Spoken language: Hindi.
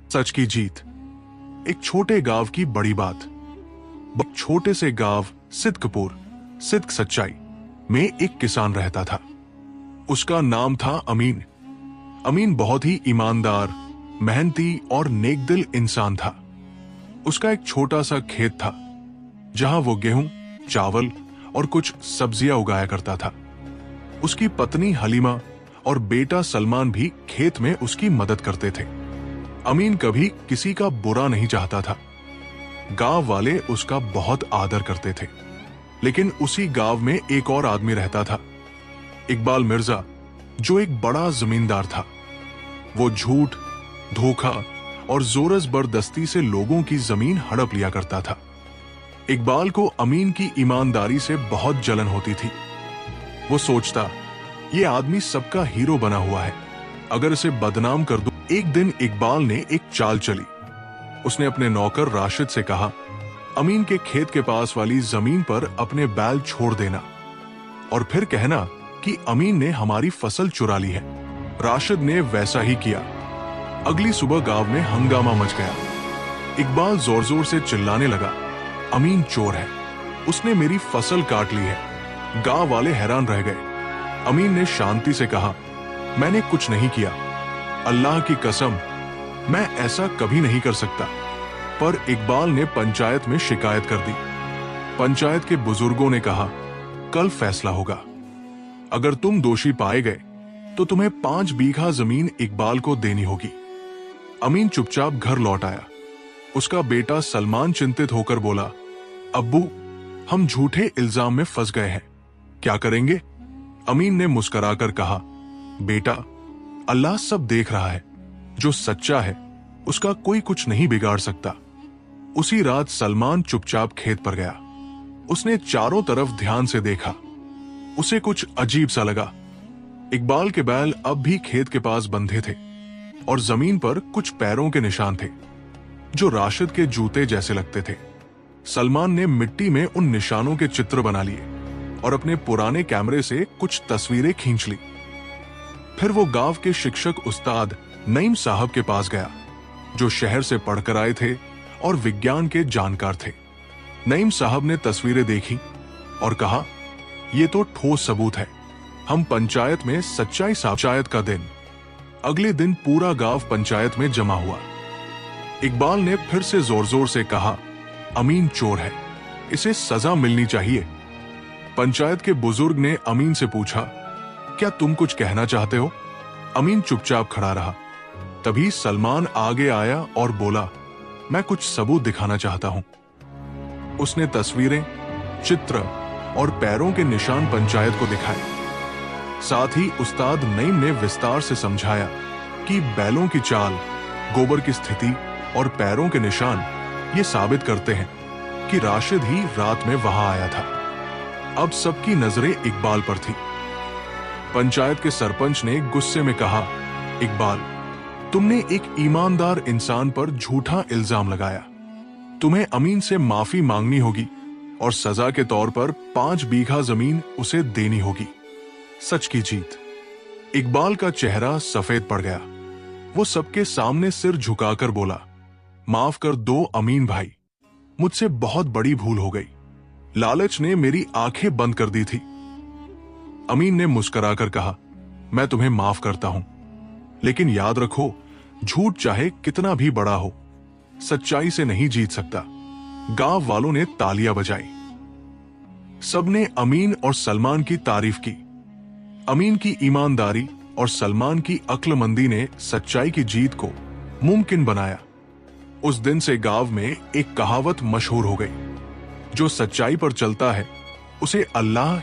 सच की जीत। एक छोटे गांव की बड़ी बात। छोटे से गांव सिद्कपुर, सिद्क सच्चाई में एक किसान रहता था। उसका नाम था अमीन। अमीन बहुत ही ईमानदार, मेहनती और नेकदिल इंसान था। उसका एक छोटा सा खेत था जहां वो गेहूं, चावल और कुछ सब्जियां उगाया करता था। उसकी पत्नी हलीमा और बेटा सलमान भी खेत में उसकी मदद करते थे। अमीन कभी किसी का बुरा नहीं चाहता था। गांव वाले उसका बहुत आदर करते थे। लेकिन उसी गांव में एक और आदमी रहता था, इकबाल मिर्जा, जो एक बड़ा जमींदार था। वो झूठ, धोखा और जोर जबरदस्ती से लोगों की जमीन हड़प लिया करता था। इकबाल को अमीन की ईमानदारी से बहुत जलन होती थी। वो सोचता, ये आदमी सबका हीरो बना हुआ है, अगर इसे बदनाम कर दूं। एक दिन इकबाल ने एक चाल चली। उसने अपने नौकर राशिद से कहा, अमीन के खेत के पास वाली जमीन पर अपने बैल छोड़ देना और फिर कहना कि अमीन ने हमारी फसल चुरा ली है। राशिद ने वैसा ही किया। अगली सुबह गांव में हंगामा मच गया। इकबाल जोर जोर से चिल्लाने लगा, अमीन चोर है, उसने मेरी फसल काट ली है। गांव वाले हैरान रह गए। अमीन ने शांति से कहा, मैंने कुछ नहीं किया, अल्लाह की कसम, मैं ऐसा कभी नहीं कर सकता। पर इकबाल ने पंचायत में शिकायत कर दी। पंचायत के बुजुर्गों ने कहा, कल फैसला होगा। अगर तुम दोषी पाए गए तो तुम्हें 5 बीघा जमीन इकबाल को देनी होगी। अमीन चुपचाप घर लौट आया। उसका बेटा सलमान चिंतित होकर बोला, अब्बू, हम झूठे इल्जाम में फंस गए हैं, क्या करेंगे? अमीन ने मुस्कुराकर कहा, बेटा, अल्लाह सब देख रहा है, जो सच्चा है उसका कोई कुछ नहीं बिगाड़ सकता। उसी रात सलमान चुपचाप खेत पर गया। उसने चारों तरफ ध्यान से देखा। उसे कुछ अजीब सा लगा। इकबाल के बैल अब भी खेत के पास बंधे थे और जमीन पर कुछ पैरों के निशान थे जो राशिद के जूते जैसे लगते थे। सलमान ने मिट्टी में उन निशानों के चित्र बना लिए और अपने पुराने कैमरे से कुछ तस्वीरें खींच ली। फिर वो गांव के शिक्षक उस्ताद नईम साहब के पास गया, जो शहर से पढ़कर आए थे और विज्ञान के जानकार थे। नईम साहब ने तस्वीरें देखी और कहा, यह तो ठोस सबूत है, हम पंचायत में सच्चाई पंचायत का दिन। अगले दिन पूरा गांव पंचायत में जमा हुआ। इकबाल ने फिर से जोर जोर से कहा, अमीन चोर है, इसे सजा मिलनी चाहिए। पंचायत के बुजुर्ग ने अमीन से पूछा, क्या तुम कुछ कहना चाहते हो? अमीन चुपचाप खड़ा रहा। तभी सलमान आगे आया और बोला, मैं कुछ सबूत दिखाना चाहता हूं। उसने तस्वीरें, चित्र और पैरों के निशान पंचायत को दिखाए। साथ ही उस्ताद नईम ने विस्तार से समझाया कि बैलों की चाल, गोबर की स्थिति और पैरों के निशान ये साबित करते हैं कि राशिद ही रात में वहां आया था। अब सबकी नजरें इकबाल पर थी। पंचायत के सरपंच ने गुस्से में कहा, इकबाल, तुमने एक ईमानदार इंसान पर झूठा इल्जाम लगाया। तुम्हें अमीन से माफी मांगनी होगी और सजा के तौर पर 5 बीघा जमीन उसे देनी होगी। सच की जीत। इकबाल का चेहरा सफेद पड़ गया। वो सबके सामने सिर झुकाकर बोला, माफ कर दो अमीन भाई, मुझसे बहुत बड़ी भूल हो गई। लालच ने मेरी आंखें बंद कर दी थी। अमीन ने मुस्कुराकर कहा, मैं तुम्हें माफ करता हूं, लेकिन याद रखो, झूठ चाहे कितना भी बड़ा हो, सच्चाई से नहीं जीत सकता। गांव वालों ने तालियां बजाई। सबने अमीन और सलमान की तारीफ की। अमीन की ईमानदारी और सलमान की अक्लमंदी ने सच्चाई की जीत को मुमकिन बनाया। उस दिन से गांव में एक कहावत मशहूर हो गई, जो सच्चाई पर चलता है उसे अल्लाह